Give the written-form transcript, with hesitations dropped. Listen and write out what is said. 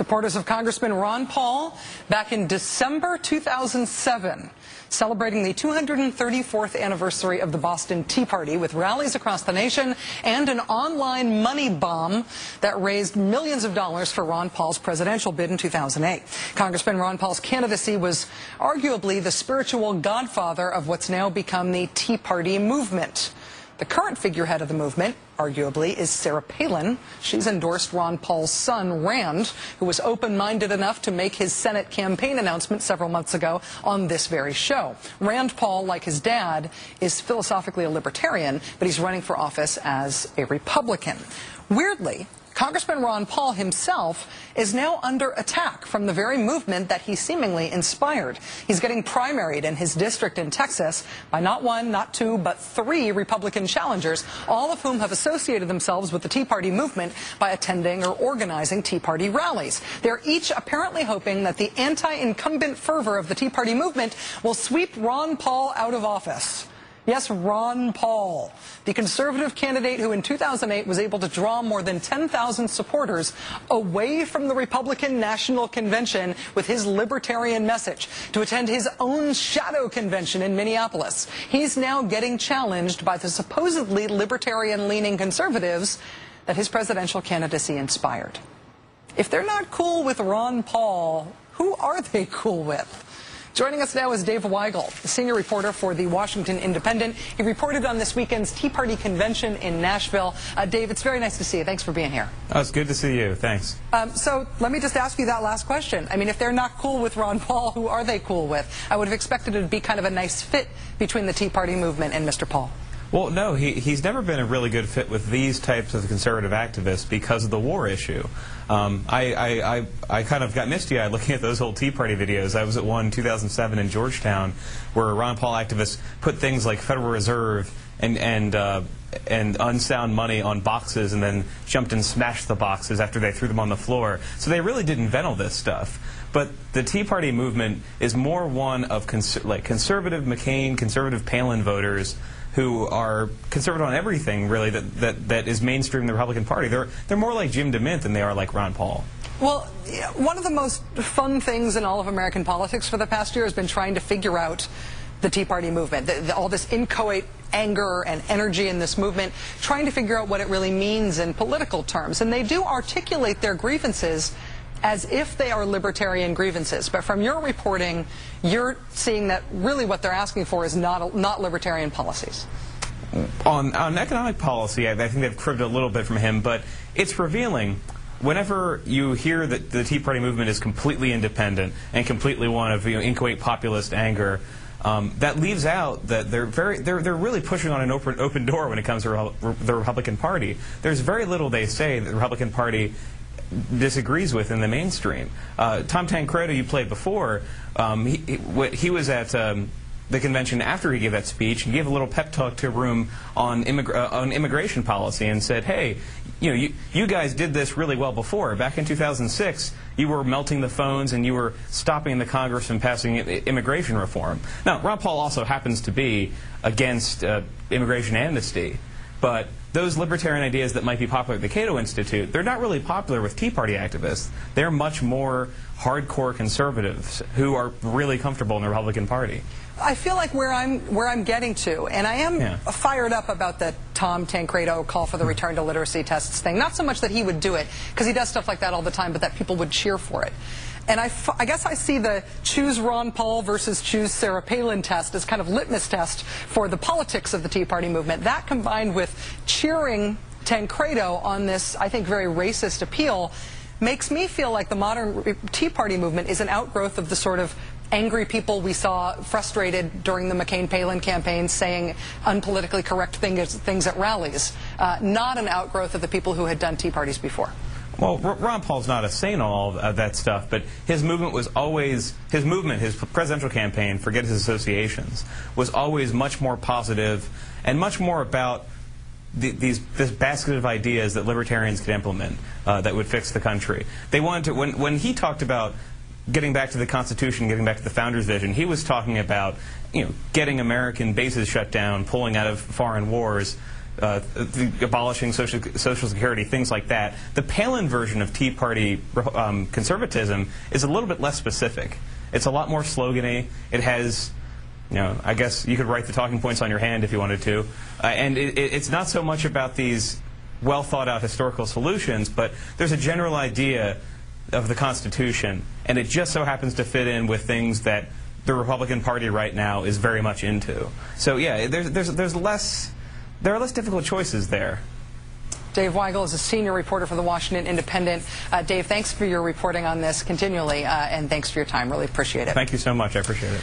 Supporters of Congressman Ron Paul back in December 2007, celebrating the 234th anniversary of the Boston Tea Party with rallies across the nation and an online money bomb that raised millions of dollars for Ron Paul's presidential bid in 2008. Congressman Ron Paul's candidacy was arguably the spiritual godfather of what's now become the Tea Party movement. The current figurehead of the movement, arguably, is Sarah Palin. She's endorsed Ron Paul's son, Rand, who was open-minded enough to make his Senate campaign announcement several months ago on this very show. Rand Paul, like his dad, is philosophically a libertarian, but he's running for office as a Republican. Weirdly, Congressman Ron Paul himself is now under attack from the very movement that he seemingly inspired. He's getting primaried in his district in Texas by not one, not two, but three Republican challengers, all of whom have associated themselves with the Tea Party movement by attending or organizing Tea Party rallies. They're each apparently hoping that the anti-incumbent fervor of the Tea Party movement will sweep Ron Paul out of office. Yes, Ron Paul, the conservative candidate who in 2008 was able to draw more than 10,000 supporters away from the Republican National Convention with his libertarian message to attend his own shadow convention in Minneapolis. He's now getting challenged by the supposedly libertarian-leaning conservatives that his presidential candidacy inspired. If they're not cool with Ron Paul, who are they cool with? Joining us now is Dave Weigel, a senior reporter for the Washington Independent. He reported on this weekend's Tea Party convention in Nashville. Dave, it's very nice to see you. Thanks for being here. Oh, it's good to see you. Thanks. So let me just ask you that last question. I mean, if they're not cool with Ron Paul, who are they cool with? I would have expected it to be kind of a nice fit between the Tea Party movement and Mr. Paul. Well, no, he's never been a really good fit with these types of conservative activists because of the war issue. I kind of got misty-eyed looking at those old Tea Party videos. I was at one in 2007 in Georgetown where Ron Paul activists put things like Federal Reserve and unsound money on boxes and then jumped and smashed the boxes after they threw them on the floor. So they really did invent all this stuff. But the Tea Party movement is more one of conservative McCain, conservative Palin voters who are conservative on everything, really, that is mainstream in the Republican Party. They're more like Jim DeMint than they are like Ron Paul. Well, one of the most fun things in all of American politics for the past year has been trying to figure out the Tea Party movement, all this inchoate anger and energy in this movement, trying to figure out what it really means in political terms. And they do articulate their grievances as if they are libertarian grievances. But from your reporting, you're seeing that really what they're asking for is not libertarian policies. On economic policy, I think they've cribbed a little bit from him, but it's revealing. Whenever you hear that the Tea Party movement is completely independent and completely one of inchoate populist anger, that leaves out that they're really pushing on an open door when it comes to the Republican Party. There's very little they say that the Republican Party disagrees with in the mainstream. Tom Tancredo, you played before, he was at the convention after he gave that speech and gave a little pep talk to a room on immigration policy and said, hey, you guys did this really well before. Back in 2006, you were melting the phones and you were stopping the Congress from passing immigration reform. Now, Ron Paul also happens to be against immigration amnesty, but those libertarian ideas that might be popular at the Cato Institute, they're not really popular with Tea Party activists. They're much more hardcore conservatives who are really comfortable in the Republican Party. I feel like where I'm getting to, and I am fired up about the Tom Tancredo call for the return to literacy tests thing. Not so much that he would do it, because he does stuff like that all the time, but that people would cheer for it. And I guess I see the choose Ron Paul versus choose Sarah Palin test as kind of litmus test for the politics of the Tea Party movement. That combined with cheering Tancredo on this, I think, very racist appeal makes me feel like the modern Tea Party movement is an outgrowth of the sort of angry people we saw frustrated during the McCain-Palin campaign saying unpolitically correct things at rallies, not an outgrowth of the people who had done Tea Parties before. Well, Ron Paul's not a saint on all of that stuff, but his movement was always, his presidential campaign, forget his associations, was always much more positive and much more about this basket of ideas that libertarians could implement that would fix the country. They wanted to, when he talked about getting back to the Constitution, getting back to the Founders' vision, he was talking about, getting American bases shut down, pulling out of foreign wars, abolishing Social Security, things like that. The Palin version of Tea Party conservatism is a little bit less specific. It's a lot more slogany. It has, I guess you could write the talking points on your hand if you wanted to. And it's not so much about these well-thought-out historical solutions, but there's a general idea of the Constitution, and it just so happens to fit in with things that the Republican Party right now is very much into. So yeah, there are less difficult choices there. Dave Weigel is a senior reporter for the Washington Independent. Dave, thanks for your reporting on this continually, and thanks for your time. Really appreciate it. Thank you so much. I appreciate it.